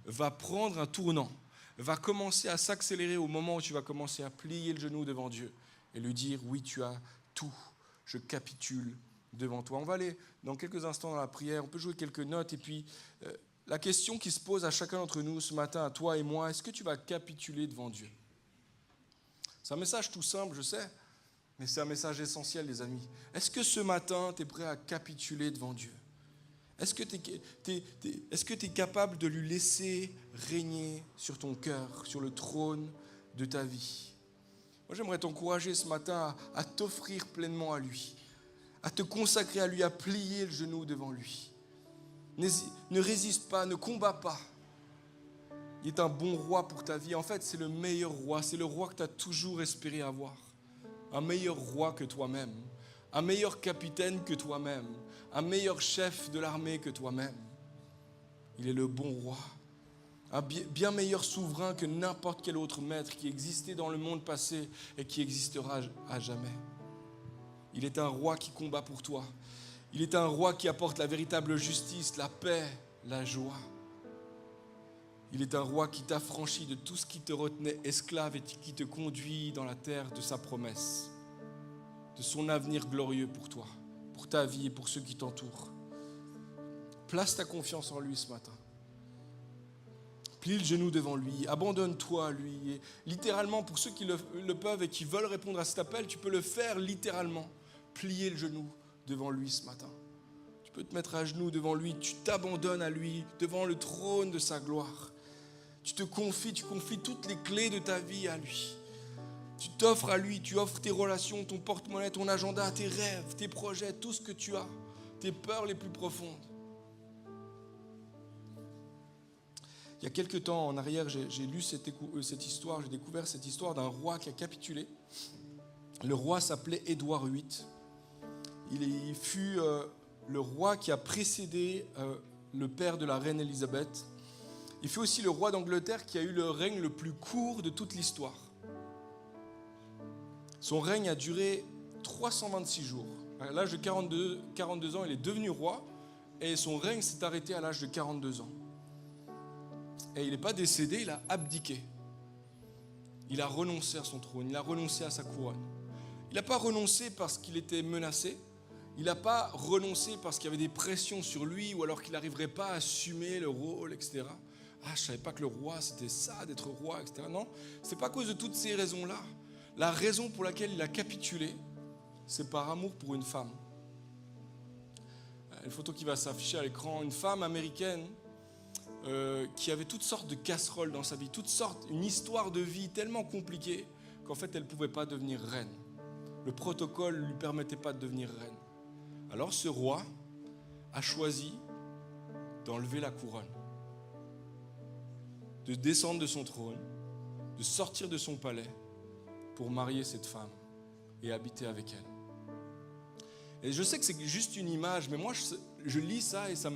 va prendre un tournant, va commencer à s'accélérer au moment où tu vas commencer à plier le genou devant Dieu et lui dire, oui, tu as tout, je capitule devant toi. On va aller dans quelques instants dans la prière, on peut jouer quelques notes et puis la question qui se pose à chacun d'entre nous ce matin, à toi et moi, est-ce que tu vas capituler devant Dieu? C'est un message tout simple, je sais, mais c'est un message essentiel, les amis. Est-ce que ce matin, tu es prêt à capituler devant Dieu? Est-ce que tu es capable de lui laisser régner sur ton cœur, sur le trône de ta vie? Moi, j'aimerais t'encourager ce matin à t'offrir pleinement à lui, à te consacrer à lui, à plier le genou devant lui. Ne résiste pas, ne combat pas. Il est un bon roi pour ta vie. En fait, c'est le meilleur roi. C'est le roi que tu as toujours espéré avoir. Un meilleur roi que toi-même. Un meilleur capitaine que toi-même. Un meilleur chef de l'armée que toi-même. Il est le bon roi. Un bien meilleur souverain que n'importe quel autre maître qui existait dans le monde passé et qui existera à jamais. Il est un roi qui combat pour toi. Il est un roi qui apporte la véritable justice, la paix, la joie. Il est un roi qui t'affranchit de tout ce qui te retenait esclave et qui te conduit dans la terre de sa promesse, de son avenir glorieux pour toi, pour ta vie et pour ceux qui t'entourent. Place ta confiance en lui ce matin. Plie le genou devant lui, abandonne-toi à lui. Et littéralement, pour ceux qui le peuvent et qui veulent répondre à cet appel, tu peux le faire littéralement. Plier le genou devant lui ce matin. Tu peux te mettre à genoux devant lui, tu t'abandonnes à lui, devant le trône de sa gloire. Tu confies toutes les clés de ta vie à lui. Tu t'offres à lui, tu offres tes relations, ton porte-monnaie, ton agenda, tes rêves, tes projets, tout ce que tu as, tes peurs les plus profondes. Il y a quelques temps en arrière, j'ai lu cette histoire, j'ai découvert cette histoire d'un roi qui a capitulé. Le roi s'appelait Édouard VIII. Il fut le roi qui a précédé le père de la reine Élisabeth. Il fut aussi le roi d'Angleterre qui a eu le règne le plus court de toute l'histoire. Son règne a duré 326 jours. À l'âge de 42 ans, il est devenu roi et son règne s'est arrêté à l'âge de 42 ans. Et il n'est pas décédé, il a abdiqué. Il a renoncé à son trône, il a renoncé à sa couronne. Il n'a pas renoncé parce qu'il était menacé. Il n'a pas renoncé parce qu'il y avait des pressions sur lui ou alors qu'il n'arriverait pas à assumer le rôle, etc. Ah, je ne savais pas que le roi, c'était ça, d'être roi, etc. Non, ce n'est pas à cause de toutes ces raisons-là. La raison pour laquelle il a capitulé, c'est par amour pour une femme. Une photo qui va s'afficher à l'écran, une femme américaine qui avait toutes sortes de casseroles dans sa vie, une histoire de vie tellement compliquée qu'en fait elle ne pouvait pas devenir reine. Le protocole ne lui permettait pas de devenir reine. Alors ce roi a choisi d'enlever la couronne, de descendre de son trône, de sortir de son palais pour marier cette femme et habiter avec elle. Et je sais que c'est juste une image, mais moi je lis ça et ça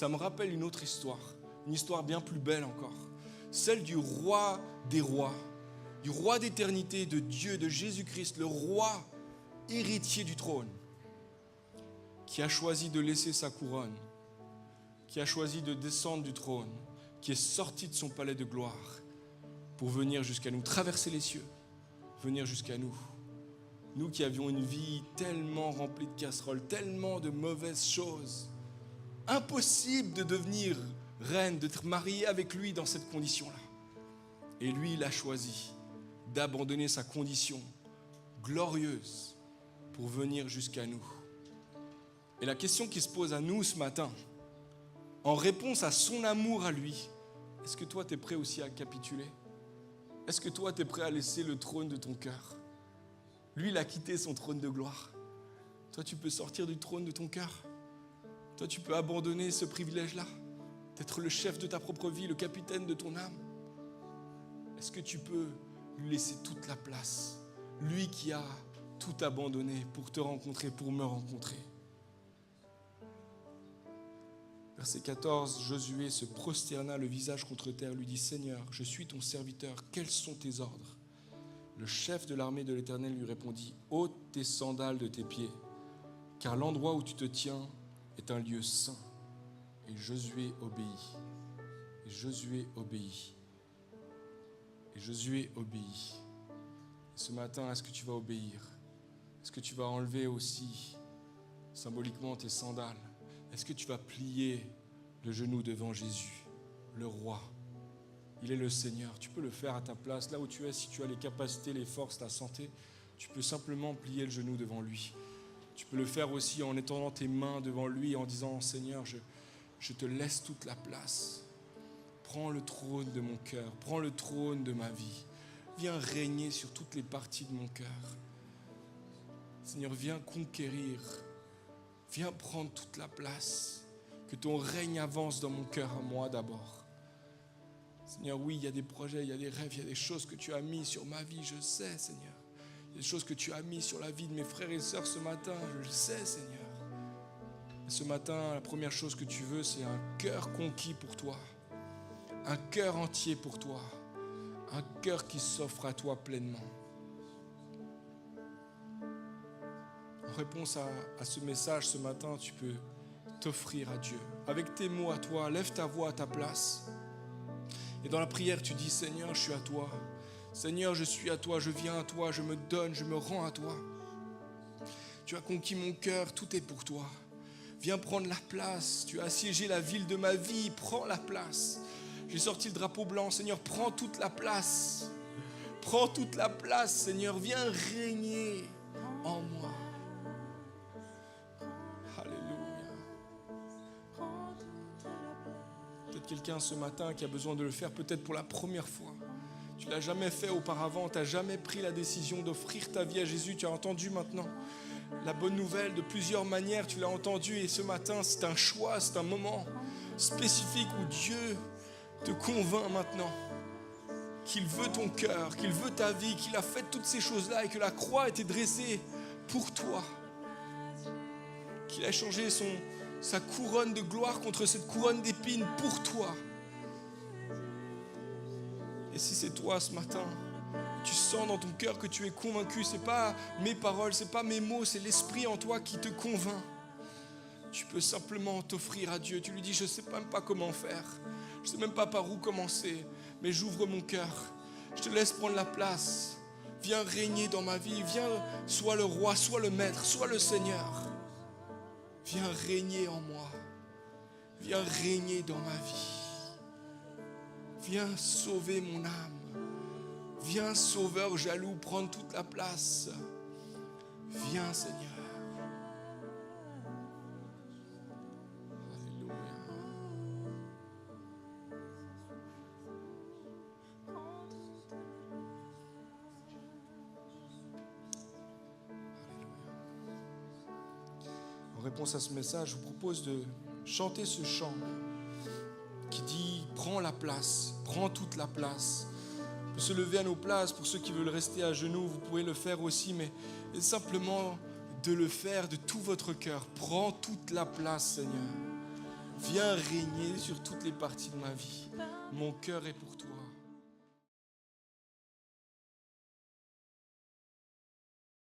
me rappelle une autre histoire, une histoire bien plus belle encore, celle du roi des rois, du roi d'éternité, de Dieu, de Jésus-Christ, le roi héritier du trône, qui a choisi de laisser sa couronne, qui a choisi de descendre du trône, qui est sorti de son palais de gloire pour venir jusqu'à nous, traverser les cieux, venir jusqu'à nous. Nous qui avions une vie tellement remplie de casseroles, tellement de mauvaises choses, impossible de devenir reine, d'être mariée avec lui dans cette condition-là. Et lui, il a choisi d'abandonner sa condition glorieuse pour venir jusqu'à nous. Et la question qui se pose à nous ce matin, en réponse à son amour à lui, est-ce que toi, tu es prêt aussi à capituler? Est-ce que toi, tu es prêt à laisser le trône de ton cœur? Lui, il a quitté son trône de gloire. Toi, tu peux sortir du trône de ton cœur. Toi, tu peux abandonner ce privilège-là, d'être le chef de ta propre vie, le capitaine de ton âme. Est-ce que tu peux lui laisser toute la place? Lui qui a tout abandonné pour te rencontrer, pour me rencontrer. Verset 14, Josué se prosterna le visage contre terre, lui dit « Seigneur, je suis ton serviteur, quels sont tes ordres ?» Le chef de l'armée de l'Éternel lui répondit « ôte tes sandales de tes pieds, car l'endroit où tu te tiens est un lieu saint. » Et Josué obéit. Et Josué obéit. Et Josué obéit. Et ce matin, est-ce que tu vas obéir? Est-ce que tu vas enlever aussi symboliquement tes sandales? Est-ce que tu vas plier le genou devant Jésus, le roi? Il est le Seigneur. Tu peux le faire à ta place, là où tu es, si tu as les capacités, les forces, la santé. Tu peux simplement plier le genou devant lui. Tu peux le faire aussi en étendant tes mains devant lui, en disant « Seigneur, je te laisse toute la place. Prends le trône de mon cœur, prends le trône de ma vie. Viens régner sur toutes les parties de mon cœur. Seigneur, viens conquérir. Viens prendre toute la place. Que ton règne avance dans mon cœur à moi d'abord. Seigneur, oui, il y a des projets, il y a des rêves, il y a des choses que tu as mis sur ma vie, je sais, Seigneur. Il y a des choses que tu as mis sur la vie de mes frères et sœurs ce matin, je le sais, Seigneur. Et ce matin, la première chose que tu veux, c'est un cœur conquis pour toi. Un cœur entier pour toi. Un cœur qui s'offre à toi pleinement. En réponse à ce message ce matin, tu peux t'offrir à Dieu. Avec tes mots à toi, lève ta voix à ta place. Et dans la prière, tu dis, Seigneur, je suis à toi. Seigneur, je suis à toi, je viens à toi, je me donne, je me rends à toi. Tu as conquis mon cœur, tout est pour toi. Viens prendre la place. Tu as assiégé la ville de ma vie, prends la place. J'ai sorti le drapeau blanc, Seigneur, prends toute la place. Prends toute la place, Seigneur, viens régner en moi. Quelqu'un ce matin qui a besoin de le faire peut-être pour la première fois. Tu ne l'as jamais fait auparavant, tu n'as jamais pris la décision d'offrir ta vie à Jésus. Tu as entendu maintenant la bonne nouvelle de plusieurs manières, tu l'as entendu et ce matin c'est un choix, c'est un moment spécifique où Dieu te convainc maintenant qu'il veut ton cœur, qu'il veut ta vie, qu'il a fait toutes ces choses-là et que la croix a été dressée pour toi. Qu'il a changé sa couronne de gloire contre cette couronne d'épines pour toi. Et si c'est toi ce matin, tu sens dans ton cœur que tu es convaincu, c'est pas mes paroles, c'est pas mes mots, c'est l'Esprit en toi qui te convainc. Tu peux simplement t'offrir à Dieu. Tu lui dis, je sais même pas comment faire, je sais même pas par où commencer, mais j'ouvre mon cœur. Je te laisse prendre la place. Viens régner dans ma vie, viens, sois le roi, sois le maître, sois le Seigneur. Viens régner en moi. Viens régner dans ma vie. Viens sauver mon âme. Viens, sauveur jaloux, prendre toute la place. Viens, Seigneur. Alléluia. En réponse à ce message, je vous propose de chanter ce chant qui dit « Prends la place, prends toute la place ». On peut se lever à nos places. Pour ceux qui veulent rester à genoux, vous pouvez le faire aussi, mais simplement de le faire de tout votre cœur. Prends toute la place, Seigneur. Viens régner sur toutes les parties de ma vie. Mon cœur est pour toi.